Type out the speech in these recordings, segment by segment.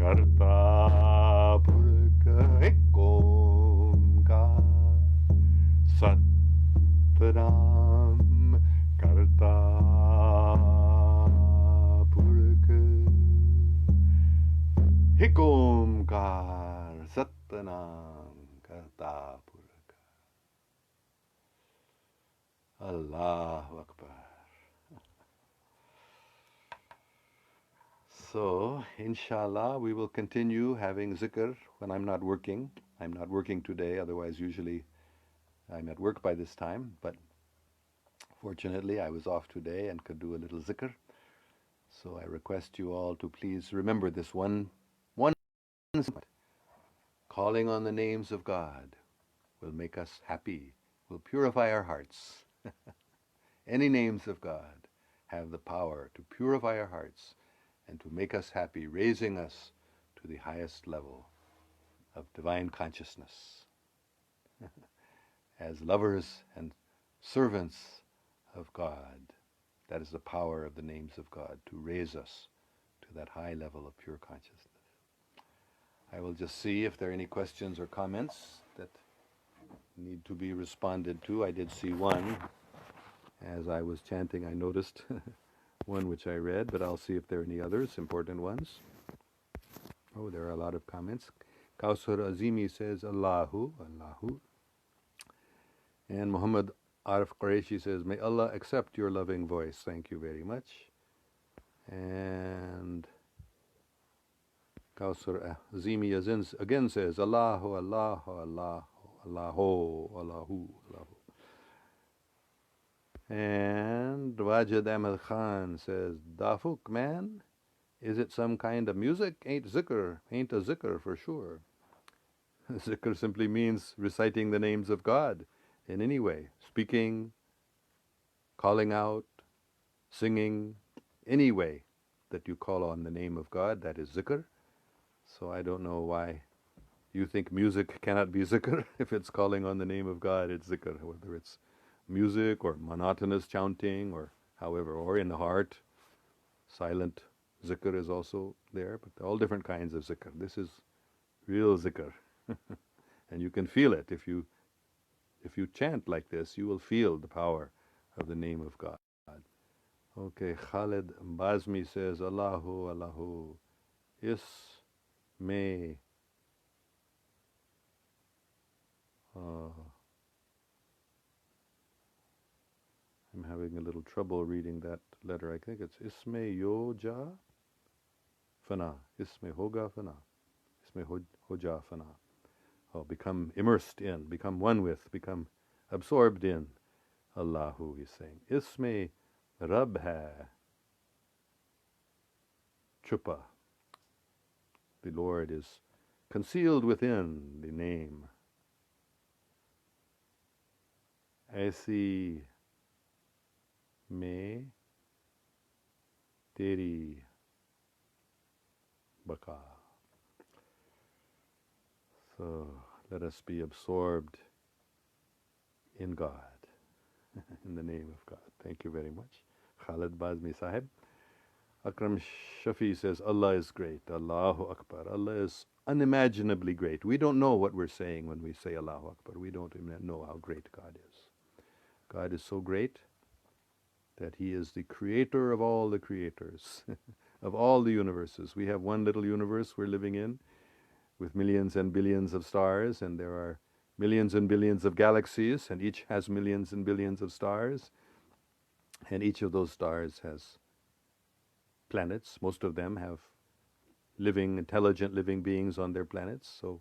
Karta Purkha Ek Omkar Satnam Karta Purkha Ek Omkar Satnam Karta Purkha. Allahu Akbar. So, inshallah, we will continue having zikr when I'm not working. I'm not working today, otherwise, usually I'm at work by this time. But fortunately, I was off today and could do a little zikr. So, I request you all to please remember this one calling on the names of God will make us happy, will purify our hearts. Any names of God have the power to purify our hearts and to make us happy, raising us to the highest level of divine consciousness. As lovers and servants of God, that is the power of the names of God, to raise us to that high level of pure consciousness. I will just see if there are any questions or comments that need to be responded to. I did see one. As I was chanting, I noticed one which I read, but I'll see if there are any others, important ones. Oh, there are a lot of comments. Kausar Azimi says, Allahu, Allahu. And Muhammad Arif Qureshi says, may Allah accept your loving voice. Thank you very much. And Kausar Azimi again says, Allahu, Allahu, Allahu, Allahu, Allahu, Allahu. And Wajid Ahmed Khan says, Dafuk, man, is it some kind of music? Ain't a zikr for sure. Zikr simply means reciting the names of God in any way, speaking, calling out, singing, any way that you call on the name of God, that is zikr. So I don't know why you think music cannot be zikr. If it's calling on the name of God, it's zikr, whether it's music or monotonous chanting or however, or in the heart. Silent zikr is also there, but all different kinds of zikr. This is real zikr. And you can feel it. If you chant like this, you will feel the power of the name of God. Okay, Khalid Bazmi says, Allahu, Allahu, Isme. I'm having a little trouble reading that letter. I think it's Isme Yoja Fana. Isme Hoga Fana. Isme Hoja Fana. Oh, become immersed in, become one with, become absorbed in Allahu, he's saying. Isme Rab hai Chupa. The Lord is concealed within the name. Aisi me teri baka. So let us be absorbed in God, in the name of God. Thank you very much. Khalid Bazmi Sahib. Akram Shafi says, Allah is great. Allahu Akbar. Allah is unimaginably great. We don't know what we're saying when we say Allahu Akbar. We don't even know how great God is. God is so great that He is the creator of all the creators, of all the universes. We have one little universe we're living in with millions and billions of stars, and there are millions and billions of galaxies, and each has millions and billions of stars, and each of those stars has planets. Most of them have living, intelligent living beings on their planets. So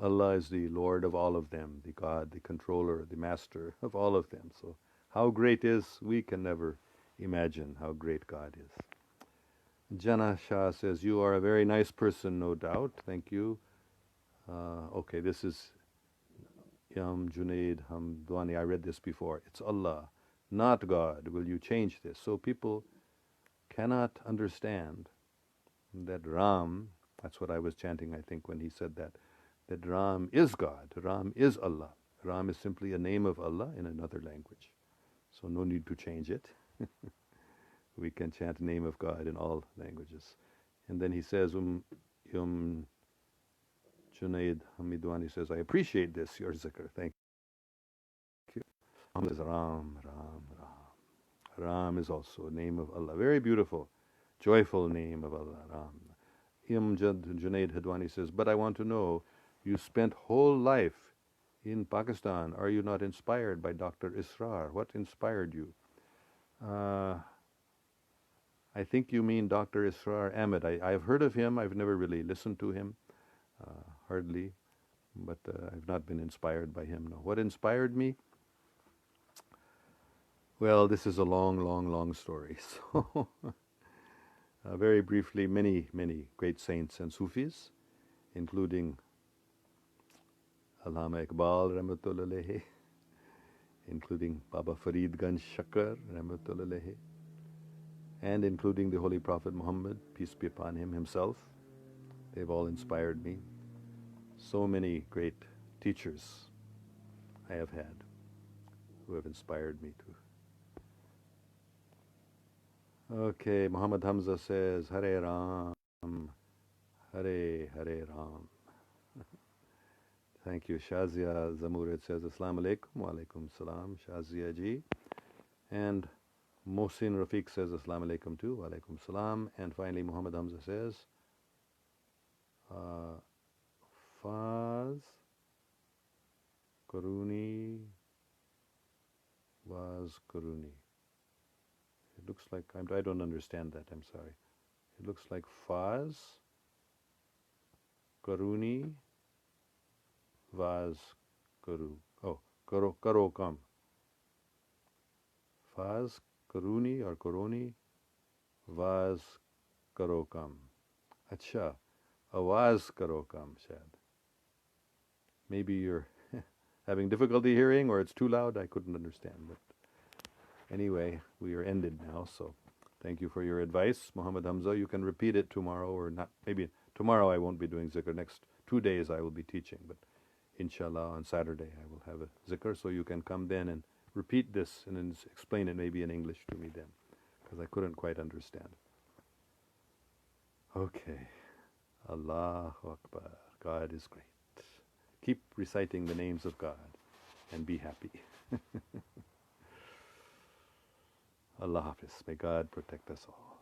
Allah is the Lord of all of them, the God, the controller, the master of all of them. So how great is, we can never imagine how great God is. Jana Shah says, you are a very nice person, no doubt. Thank you. Okay, this is Yam Junaid Hamdwani. I read this before. It's Allah, not God. Will you change this? So people cannot understand that Ram, that's what I was chanting, I think, when he said that Ram is God, Ram is Allah. Ram is simply a name of Allah in another language. So no need to change it. We can chant the name of God in all languages. And then he says, Junaid Hamidwani says, I appreciate this, your zikr. Thank you. Says, Ram, Ram, Ram. Ram is also a name of Allah. Very beautiful, joyful name of Allah, Ram. Junaid Hadwani says, but I want to know, you spent whole life in Pakistan. Are you not inspired by Dr. Israr? What inspired you? I think you mean Dr. Israr Ahmed. I've heard of him. I've never really listened to him, hardly, but I've not been inspired by him. No. What inspired me? Well, this is a long, long, long story. So, very briefly, many, many great saints and Sufis, including Allama Iqbal, Rahmatullah alayhi, including Baba Farid Ganj Shakar, Rahmatullah alayhi, and including the Holy Prophet Muhammad, peace be upon him himself. They've all inspired me. So many great teachers I have had who have inspired me too. Okay, Muhammad Hamza says, Hare Ram, Hare Hare Ram. Thank you. Shazia Zamurid says, Assalamu alaikum, wa alaikum salam, Shazia ji. And Mohsin Rafiq says, Assalamu alaikum too, wa alaikum salam. And finally, Muhammad Hamza says, Faz Karuni was Karuni. It looks like, I don't understand that, I'm sorry. It looks like Faz Karuni was Karu. Oh, Karo Kam. Faz Karuni or Koroni was Karo Kam. Acha. Awaz Karo Kam, Shad. Maybe you're having difficulty hearing or it's too loud. I couldn't understand. But anyway, we are ended now. So thank you for your advice, Muhammad Hamza. You can repeat it tomorrow or not. Maybe tomorrow I won't be doing zikr. Next 2 days I will be teaching. But inshallah on Saturday I will have a zikr. So you can come then and repeat this and then explain it maybe in English to me then. Because I couldn't quite understand. Okay. Allahu Akbar. God is great. Keep reciting the names of God and be happy. Allah Hafiz. May God protect us all.